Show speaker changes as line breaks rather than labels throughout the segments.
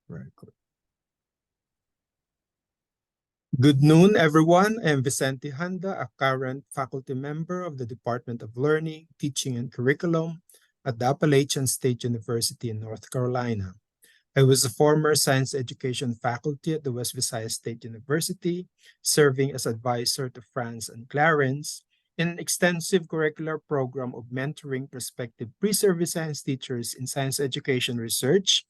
Very good. Good noon, everyone. I am Vicente Handa, a current faculty member of the Department of Learning, Teaching, and Curriculum at the Appalachian State University in North Carolina. I was a former science education faculty at the West Visayas State University, serving as advisor to Franz and Clarence in an extensive curricular program of mentoring prospective pre-service science teachers in science education research,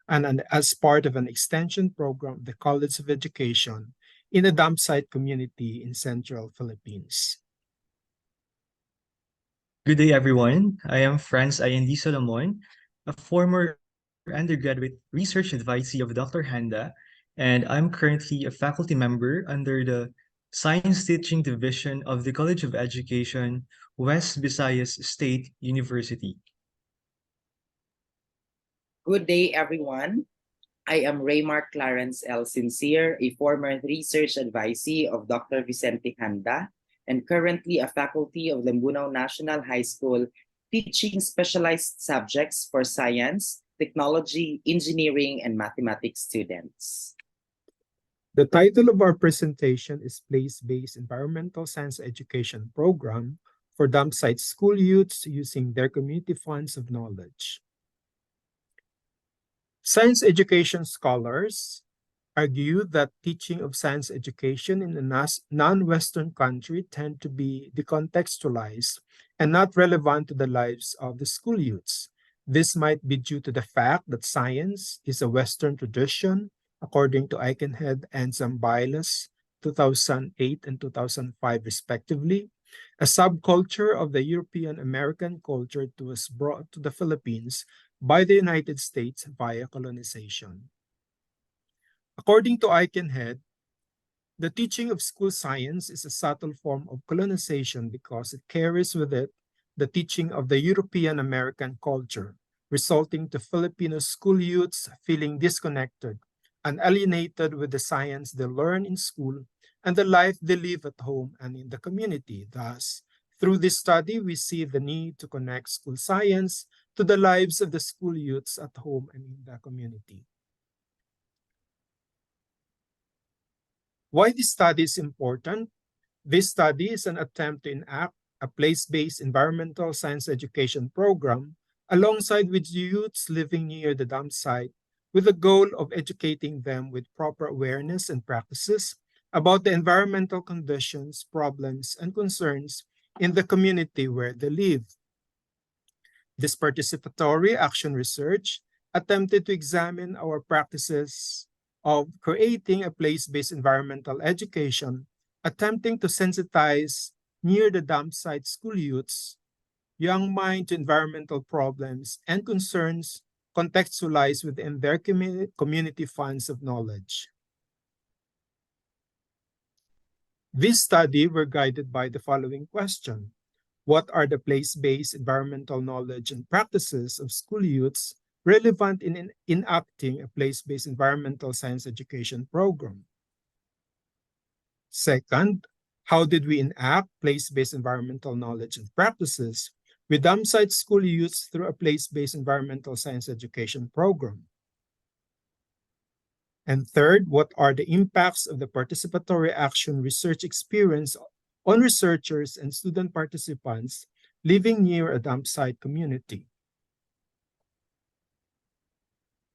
and as part of an extension program of the College of Education in a dump site community in Central Philippines.
Good day, everyone. I am Franz I.N.D. Solomon, a former undergraduate research advisee of Dr. Handa, and I'm currently a faculty member under the Science Teaching Division of the College of Education, West Visayas State University.
Good day, everyone. I am Raymar Clarence L. Sincere, a former research advisee of Dr. Vicente Handa, and currently a faculty of Lembunaw National High School, teaching specialized subjects for science, technology, engineering, and mathematics students.
The title of our presentation is Place-Based Environmental Science Education Program for Dump Site School Youths Using Their Community Funds of Knowledge. Science education scholars argue that teaching of science education in a non-Western country tend to be decontextualized and not relevant to the lives of the school youths. This might be due to the fact that science is a Western tradition, according to Aikenhead and Zambailas, 2008 and 2005 respectively. A subculture of the European American culture was brought to the Philippines by the United States via colonization. According to Aikenhead, the teaching of school science is a subtle form of colonization because it carries with it the teaching of the European American culture, resulting to Filipino school youths feeling disconnected and alienated with the science they learn in school and the life they live at home and in the community. Thus, through this study, we see the need to connect school science to the lives of the school youths at home and in the community. Why this study is important? This study is an attempt to enact a place-based environmental science education program alongside with youths living near the dump site with the goal of educating them with proper awareness and practices about the environmental conditions, problems, and concerns in the community where they live. This participatory action research attempted to examine our practices of creating a place-based environmental education, attempting to sensitize near the dump site school youths, young mind to environmental problems and concerns contextualized within their community funds of knowledge. This study were guided by the following question. What are the place-based environmental knowledge and practices of school youths relevant in enacting a place-based environmental science education program? Second, how did we enact place-based environmental knowledge and practices with dump site school youths through a place-based environmental science education program? And third, what are the impacts of the participatory action research experience on researchers and student participants living near a dump site community?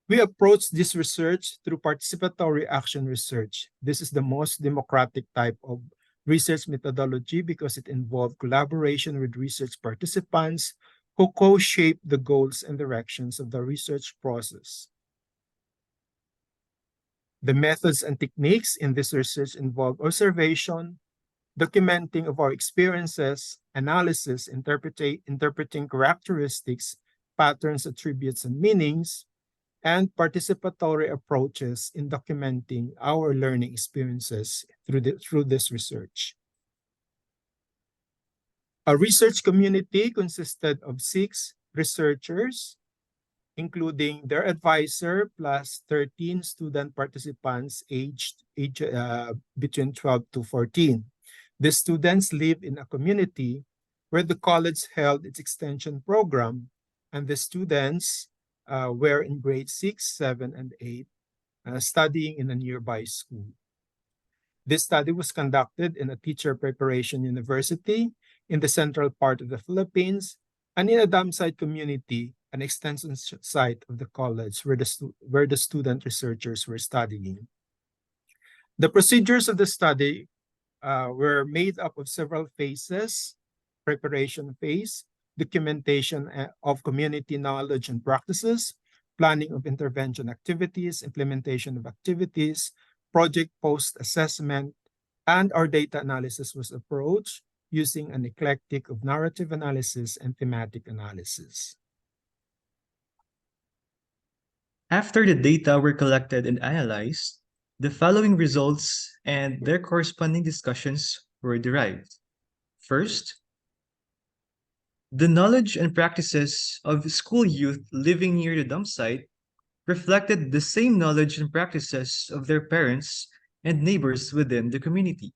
We approach this research through participatory action research. This is the most democratic type of research methodology because it involves collaboration with research participants who co-shape the goals and directions of the research process. The methods and techniques in this research involve observation, documenting of our experiences, analysis, interpreting characteristics, patterns, attributes, and meanings, and participatory approaches in documenting our learning experiences through this research. Our research community consisted of 6 researchers, including their advisor plus 13 student participants aged between 12 to 14. The students live in a community where the college held its extension program, and the students were in grade 6, 7, and 8 studying in a nearby school. This study was conducted in a teacher preparation university in the central part of the Philippines and in a dam site community, an extension site of the college where the student researchers were studying. The procedures of the study were made up of several phases: preparation phase, documentation of community knowledge and practices, planning of intervention activities, implementation of activities, project post assessment, and our data analysis was approached using an eclectic of narrative analysis and thematic analysis.
After the data were collected and analyzed, the following results and their corresponding discussions were derived. First, the knowledge and practices of school youth living near the dump site reflected the same knowledge and practices of their parents and neighbors within the community.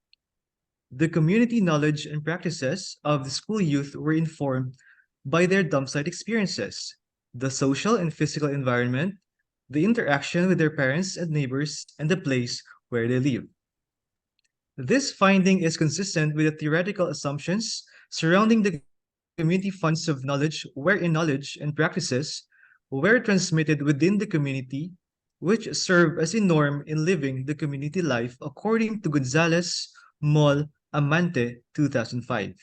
The community knowledge and practices of the school youth were informed by their dump site experiences, the social and physical environment, the interaction with their parents and neighbors, and the place where they live. This finding is consistent with the theoretical assumptions surrounding the community funds of knowledge, wherein knowledge and practices were transmitted within the community, which serve as a norm in living the community life according to Gonzalez, Moll, Amante, 2005.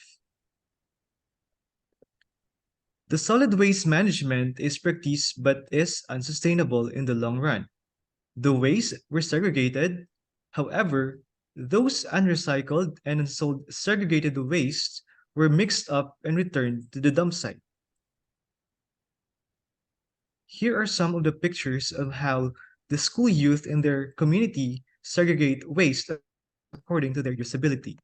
The solid waste management is practiced but is unsustainable in the long run. The waste were segregated. However, those unrecycled and unsold segregated waste were mixed up and returned to the dump site. Here are some of the pictures of how the school youth in their community segregate waste according to their usability.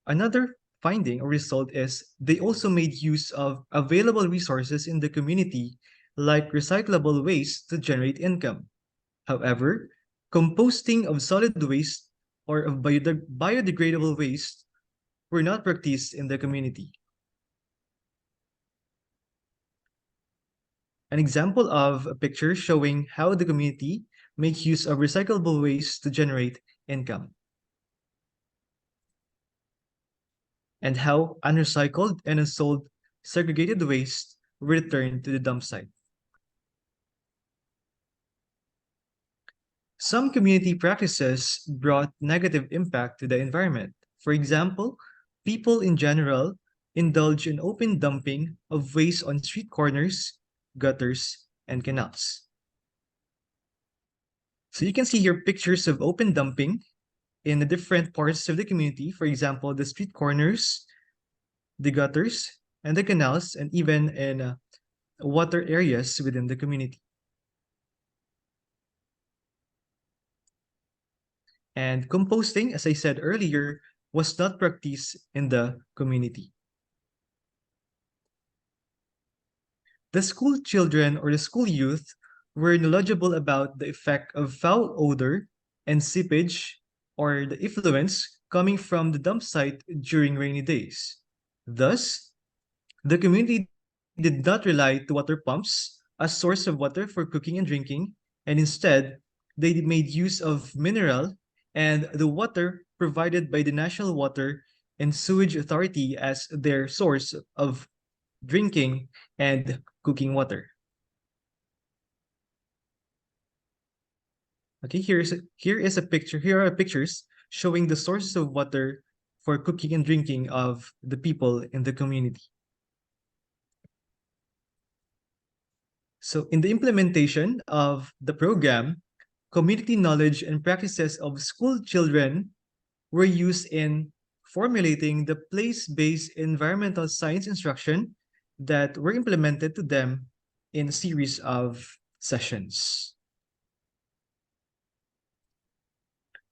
Another finding or result is they also made use of available resources in the community, like recyclable waste, to generate income. However, composting of solid waste or of biodegradable waste were not practiced in the community. An example of a picture showing how the community makes use of recyclable waste to generate income, and how unrecycled and unsold segregated waste were returned to the dump site. Some community practices brought negative impact to the environment. For example, people in general indulge in open dumping of waste on street corners, gutters, and canals. So you can see here pictures of open dumping in the different parts of the community. For example, the street corners, the gutters, and the canals, and even in water areas within the community. And composting, as I said earlier, was not practiced in the community. The school children or the school youth were knowledgeable about the effect of foul odor and seepage or the effluents coming from the dump site during rainy days. Thus, the community did not rely to water pumps as source of water for cooking and drinking, and instead, they made use of mineral and the water provided by the National Water and Sewage Authority as their source of drinking and cooking water. Okay, here is a picture. Here are pictures showing the sources of water for cooking and drinking of the people in the community. So in the implementation of the program, community knowledge and practices of school children were used in formulating the place-based environmental science instruction that were implemented to them in a series of sessions.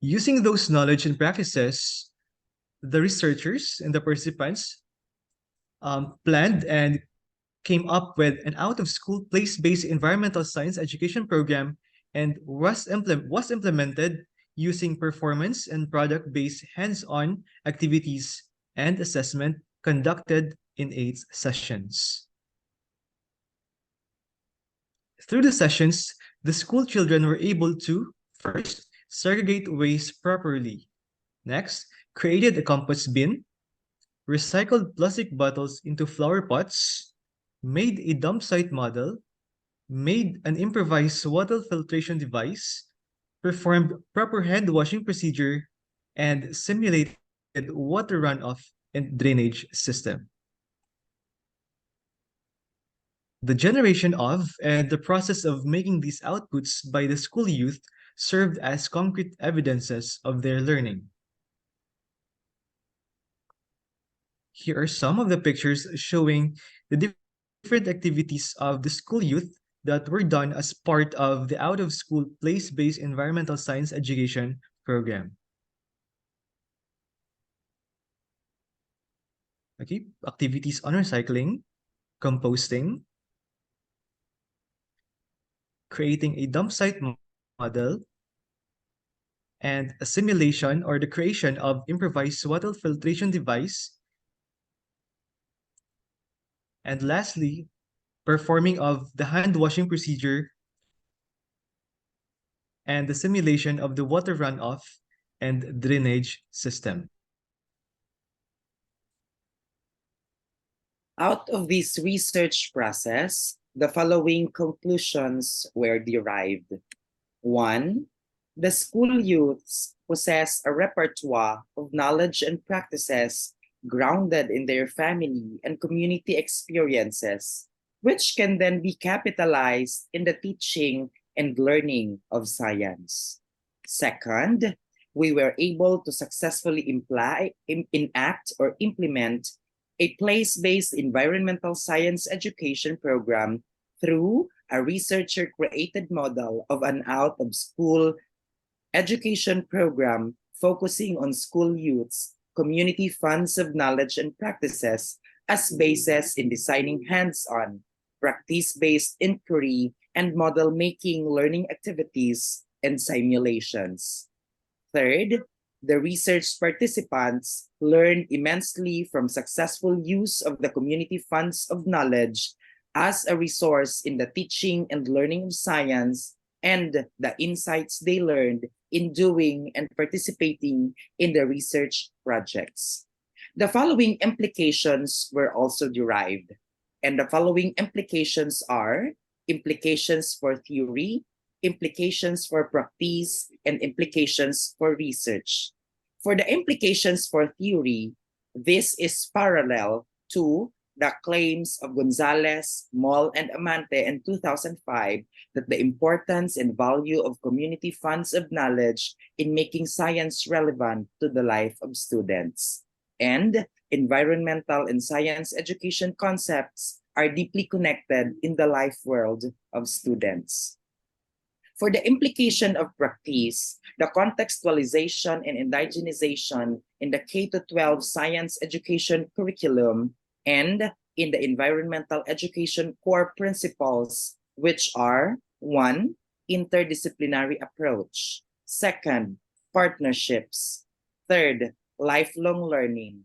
Using those knowledge and practices, the researchers and the participants planned and came up with an out-of-school place-based environmental science education program and was implemented using performance and product-based hands-on activities and assessment conducted in 8 sessions. Through the sessions, the school children were able to, first, segregate waste properly. Next, created a compost bin, recycled plastic bottles into flower pots, made a dump site model, made an improvised water filtration device, performed proper hand washing procedure, and simulated water runoff and drainage system. The generation of and the process of making these outputs by the school youth served as concrete evidences of their learning. Here are some of the pictures showing the different activities of the school youth that were done as part of the out-of-school place-based environmental science education program. Okay, activities on recycling, composting, creating a dump site model, and a simulation or the creation of improvised water filtration device. And lastly, performing of the hand washing procedure and the simulation of the water runoff and drainage system.
Out of this research process, the following conclusions were derived. 1. The school youths possess a repertoire of knowledge and practices grounded in their family and community experiences, which can then be capitalized in the teaching and learning of science. Second, we were able to successfully enact or implement a place-based environmental science education program through a researcher-created model of an out-of-school education program focusing on school youths, community funds of knowledge and practices as basis in designing hands-on, practice-based inquiry, and model-making learning activities and simulations. Third, the research participants learned immensely from successful use of the community funds of knowledge as a resource in the teaching and learning of science and the insights they learned in doing and participating in the research projects. The following implications were also derived, and the following implications are implications for theory, implications for practice, and implications for research. For the implications for theory, this is parallel to the claims of Gonzalez, Moll, and Amante in 2005 that the importance and value of community funds of knowledge in making science relevant to the life of students. And environmental and science education concepts are deeply connected in the life world of students. For the implication of practice, the contextualization and indigenization in the K-12 science education curriculum and in the environmental education core principles, which are 1. Interdisciplinary approach. 2nd, partnerships. 3rd, lifelong learning.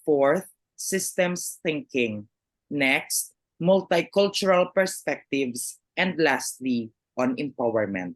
4th, systems thinking. Next, multicultural perspectives. And lastly, on empowerment.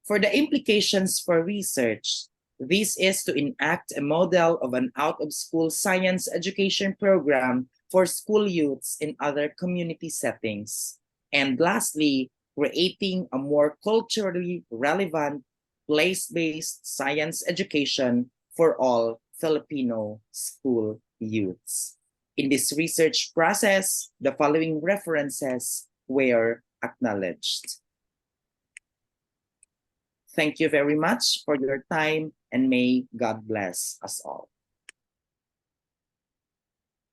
For the implications for research, this is to enact a model of an out-of-school science education program for school youths in other community settings. And lastly, creating a more culturally relevant, place-based science education for all Filipino school youths. In this research process, the following references were acknowledged. Thank you very much for your time, and may God bless us all.